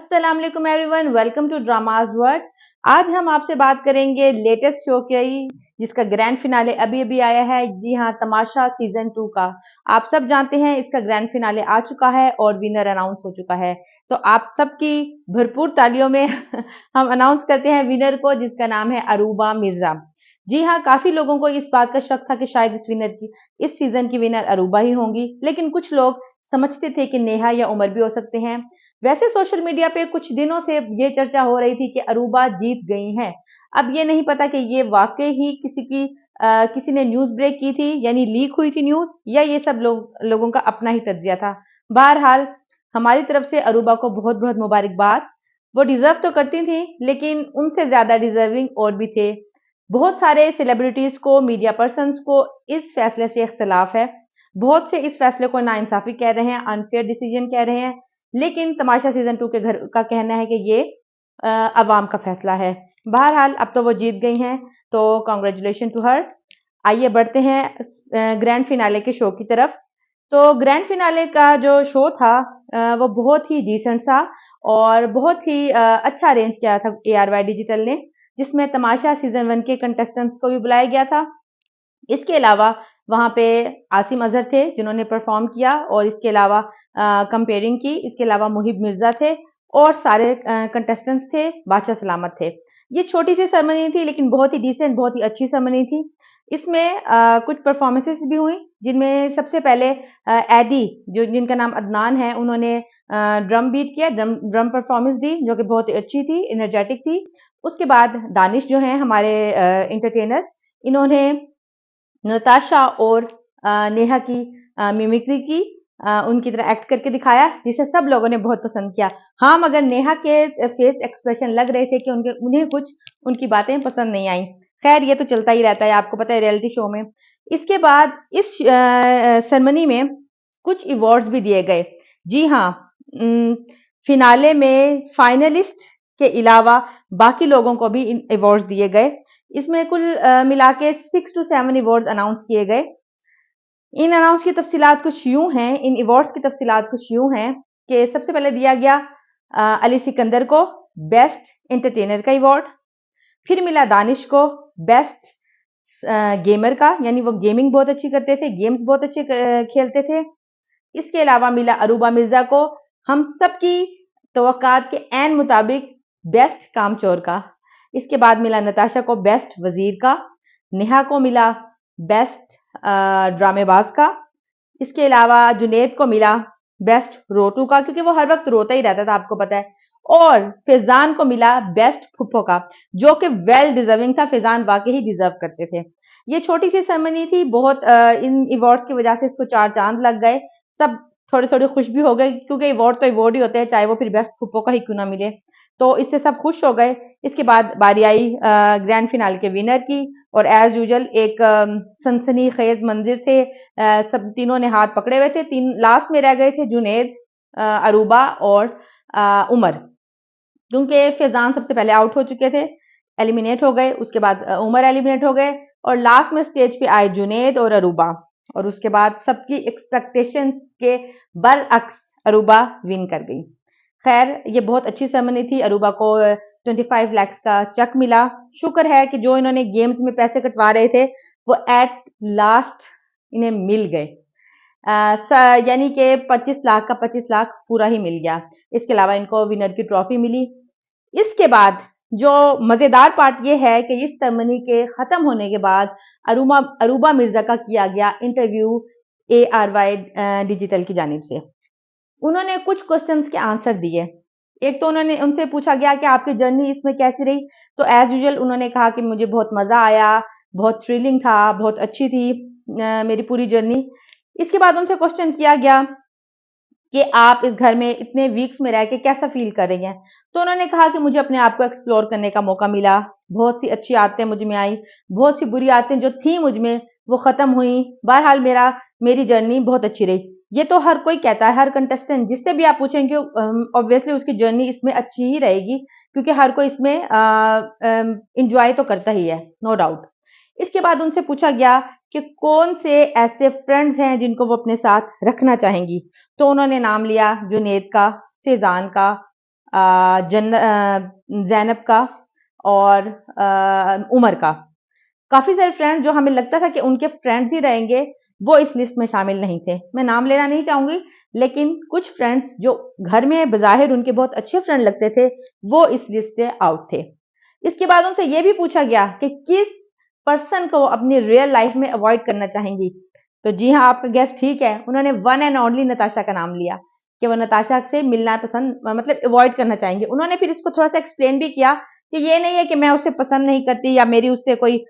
अस्सलाम वालेकुम everyone, welcome to drama's world. आज हम आपसे बात करेंगे लेटेस्ट शो की, जिसका ग्रैंड फिनाले अभी अभी आया है। जी हाँ, तमाशा सीजन 2 का। आप सब जानते हैं इसका ग्रैंड फिनाले आ चुका है और विनर अनाउंस हो चुका है। तो आप सबकी भरपूर तालियों में हम अनाउंस करते हैं विनर को, जिसका नाम है अरूबा मिर्जा। जी हाँ, काफी लोगों को इस बात का शक था कि शायद इस सीजन की विनर अरूबा ही होंगी, लेकिन कुछ लोग समझते थे कि नेहा या उमर भी हो सकते हैं। वैसे सोशल मीडिया पे कुछ दिनों से ये चर्चा हो रही थी कि अरूबा जीत गई हैं। अब ये नहीं पता कि ये वाकई ही किसी ने न्यूज ब्रेक की थी, यानी लीक हुई थी न्यूज, या ये सब लोगों का अपना ही तज्जिया था। बहरहाल, हमारी तरफ से अरूबा को बहुत बहुत मुबारकबाद। वो डिजर्व तो करती थी, लेकिन उनसे ज्यादा डिजर्विंग और भी थे। बहुत सारे सेलिब्रिटीज को, मीडिया पर्सन्स को इस फैसले से इख्तलाफ है। बहुत से इस फैसले को नाइंसाफी कह रहे हैं, अनफेयर डिसीजन कह रहे हैं, लेकिन तमाशा सीजन 2 के घर का कहना है कि ये अवाम का फैसला है। बहरहाल, अब तो वो जीत गई हैं, तो कॉन्ग्रेचुलेशन टू हर। आइए बढ़ते हैं ग्रैंड फिनाले के शो की तरफ। तो ग्रैंड फिनाले का जो शो था, वो बहुत ही डिसेंट सा और बहुत ही अच्छा अरेंज किया था ARY डिजिटल ने, जिसमें तमाशा सीजन 1 के कंटेस्टेंट्स को भी बुलाया गया था। इसके अलावा वहां पे आसिम अजहर थे, जिन्होंने परफॉर्म किया, और इसके अलावा कंपेयरिंग की। इसके अलावा मुहिब मिर्जा थे और सारे कंटेस्टेंट्स थे, बादशाह सलामत थे। ये छोटी सी सेरेमनी थी, लेकिन बहुत ही डिसेंट, बहुत ही अच्छी सेरेमनी थी। इसमें कुछ परफॉर्मेंसेस भी हुई, जिनमें सबसे पहले एडी, जिनका नाम अदनान है, उन्होंने ड्रम बीट किया, ड्रम परफॉर्मेंस दी, जो कि बहुत ही अच्छी थी, एनर्जेटिक थी। उसके बाद दानिश जो हैं हमारे इंटरटेनर, इन्होंने नताशा और नेहा की मिमिक्री की, उनकी तरह एक्ट करके दिखाया, जिसे सब लोगों ने बहुत पसंद किया। हाँ, मगर नेहा के फेस एक्सप्रेशन लग रहे थे कि उन्हें कुछ उनकी बातें पसंद नहीं आई। खैर, ये तो चलता ही रहता है, आपको पता है, रियलिटी शो में। इसके बाद इस सेरेमनी में कुछ अवार्ड्स भी दिए गए। जी हाँ, फिनाले में फाइनलिस्ट के अलावा बाकी लोगों को भी इन अवार्ड्स दिए गए। इसमें कुल मिला के 6 to 7 अवार्ड्स अनाउंस किए गए। इन अनाउंस की तफसीलात कुछ यूं हैं, इन अवार्ड्स की तफसीलात कुछ यूं हैं कि सबसे पहले दिया गया अली सिकंदर को बेस्ट एंटरटेनर का अवार्ड। फिर मिला दानिश को बेस्ट गेमर का, यानी वो गेमिंग बहुत अच्छी करते थे, गेम्स बहुत अच्छे खेलते थे। इसके अलावा मिला अरूबा मिर्जा को हम सबकी तवक्कात के ऐन मुताबिक बेस्ट कामचोर का। इसके बाद मिला नताशा को बेस्ट वजीर का। नेहा को मिला बेस्ट ड्रामेबाज का। इसके अलावा जुनेद को मिला बेस्ट रोटू का, क्योंकि वो हर वक्त रोता ही रहता था, आपको पता है। और फैजान को मिला बेस्ट फुप्पो का, जो कि वेल डिजर्विंग था। फैजान वाकई ही डिजर्व करते थे। ये छोटी सी सेरेमनी थी, बहुत इन अवार्ड्स की वजह से इसको 4 चांद लग गए। सब थोड़े थोड़े खुश भी हो गए, क्योंकि अवार्ड तो अवार्ड ही होते हैं, चाहे वो फिर बेस्ट फुप्पो का ही क्यों ना मिले। तो इससे सब खुश हो गए। इसके बाद बारी आई ग्रैंड फिनाल के विनर की, और एज यूजुअल एक सनसनी खेज मंजिर थे। सब तीनों ने हाथ पकड़े हुए थे। लास्ट में रह गए थे जुनेद, अरूबा और उमर, क्योंकि फैजान सबसे पहले आउट हो चुके थे, एलिमिनेट हो गए। उसके बाद उमर एलिमिनेट हो गए, और लास्ट में स्टेज पे आए जुनेद और अरूबा, और उसके बाद सबकी एक्सपेक्टेशंस के बरअक्स अरूबा विन कर गई। खैर, ये बहुत अच्छी सेरेमनी थी। अरूबा को 25 लाख का चेक मिला। शुक्र है कि जो इन्होंने गेम्स में पैसे कटवा रहे थे, वो एट लास्ट इन्हें मिल गए। यानी कि 25 लाख का 25 लाख पूरा ही मिल गया। इसके अलावा इनको विनर की ट्रॉफी मिली। इसके बाद जो मजेदार पार्ट ये है कि इस सेरेमनी के खत्म होने के बाद अरूबा मिर्जा का किया गया इंटरव्यू ARY डिजिटल की जानिब से। उन्होंने कुछ क्वेश्चंस के आंसर दिए। एक तो उन्होंने उनसे पूछा गया कि आपकी जर्नी इसमें कैसी रही, तो एज यूजुअल उन्होंने कहा कि मुझे बहुत मजा आया, बहुत थ्रिलिंग था, बहुत अच्छी थी मेरी पूरी जर्नी। इसके बाद उनसे क्वेश्चन किया गया कि आप इस घर में इतने वीक्स में रह के कैसा फील कर रही हैं, तो उन्होंने कहा कि मुझे अपने आप को एक्सप्लोर करने का मौका मिला। बहुत सी अच्छी आदतें मुझ में आई, बहुत सी बुरी आदतें जो थी मुझ में वो खत्म हुई। बहरहाल, मेरी जर्नी बहुत अच्छी रही। ये तो हर कोई कहता है, हर कंटेस्टेंट जिससे भी आप पूछेंगे, ऑब्वियसली उसकी जर्नी इसमें अच्छी ही रहेगी, क्योंकि हर कोई इसमें इंजॉय तो करता ही है, नो डाउट। इसके बाद उनसे पूछा गया कि कौन से ऐसे फ्रेंड्स हैं जिनको वो अपने साथ रखना चाहेंगी, तो उन्होंने नाम लिया जुनेद का, फैजान का, ज़ैनब का और उमर का। काफ़ी सारे फ्रेंड जो हमें लगता था कि उनके फ्रेंड्स ही रहेंगे, वो इस लिस्ट में शामिल नहीं थे। मैं नाम लेना नहीं चाहूँगी, लेकिन कुछ फ्रेंड्स जो घर में बज़ाहिर उनके बहुत अच्छे फ्रेंड लगते थे, वो इस लिस्ट से आउट थे। इसके बाद उनसे ये भी पूछा गया कि किस पर्सन को वो अपनी रियल लाइफ में अवॉइड करना चाहेंगी। तो जी हाँ, आपका गेस ठीक है, उन्होंने वन एंड ओनली नताशा का नाम लिया कि वो नताशा से मिलना पसंद मतलब अवॉइड करना चाहेंगे। उन्होंने फिर इसको थोड़ा-सा एक्सप्लेन भी किया कि ये नहीं है कि मैं उसे पसंद नहीं करती या मेरी उससे कोई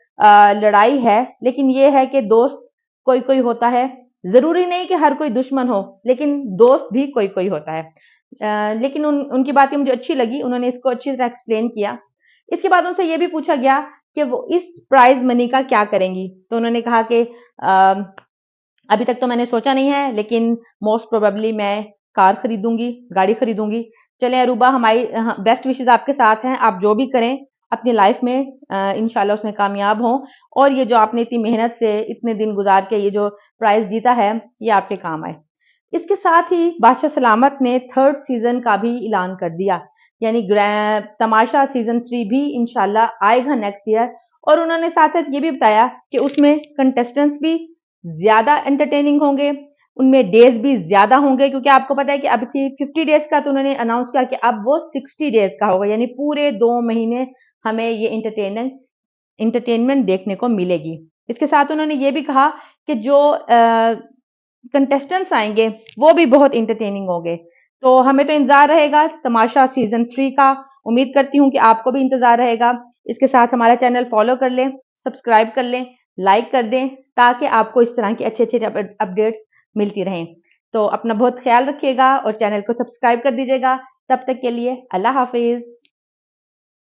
लड़ाई है, लेकिन ये है कि दोस्त कोई-कोई होता है। ज़रूरी नहीं कि हर कोई दुश्मन हो, लेकिन दोस्त भी कोई-कोई होता है। लेकिन उनकी बातें मुझे अच्छी लगी, उन्होंने इसको अच्छी तरह एक्सप्लेन किया। इसके बाद उनसे ये भी पूछा गया कि वो इस प्राइज़ मनी का क्या करेंगी? तो उन्होंने कहा कि अभी तक तो मैंने सोचा नहीं है, लेकिन मोस्ट प्रोबेबली मैं कार खरीदूँगी, गाड़ी खरीदूँगी। चलें अरूबा, हमारी बेस्ट विशेज़ आपके साथ हैं। आप जो भी करें अपनी लाइफ़ में इंशाल्लाह उसमें कामयाब हों और ये जो आपने इतनी मेहनत से इतने दिन गुज़ार के ये जो प्राइज़ जीता है, ये आपके काम आए। इसके साथ ही बादशाह सलामत ने थर्ड सीज़न का भी ऐलान कर दिया, यानी तमाशा सीज़न 3 भी इंशाल्लाह आएगा नेक्स्ट ईयर और उन्होंने साथ-साथ ये भी बताया कि उसमें कंटेस्टेंट्स भी ज़्यादा एंटरटेनिंग होंगे, उनमें डेज़ भी ज़्यादा होंगे क्योंकि आपको पता है कि अब थी 50 डेज़ का तो उन्होंने अनाउंस किया कि अब वो 60 डेज़ का होगा, यानी पूरे 2 महीने हमें ये एंटरटेनमेंट देखने को मिलेगी। इसके साथ उन्होंने ये भी कहा कि जो कंटेस्टेंट्स आएँगे, वो भी बहुत एंटरटेनिंग होंगे। तो हमें तो इंतज़ार रहेगा तमाशा सीज़न 3 का। उम्मीद करती हूँ कि आपको भी इंतज़ार रहेगा। इसके साथ हमारा चैनल फ़ॉलो कर लें, सब्सक्राइब कर लें, लाइक कर दें, ताकि आपको इस तरह की अच्छे-अच्छे अपडेट्स मिलती रहें। तो अपना बहुत ख़्याल रखिएगा और चैनल को सब्सक्राइब कर दीजिएगा। तब तक के लिए अल्लाह हाफ़िज़।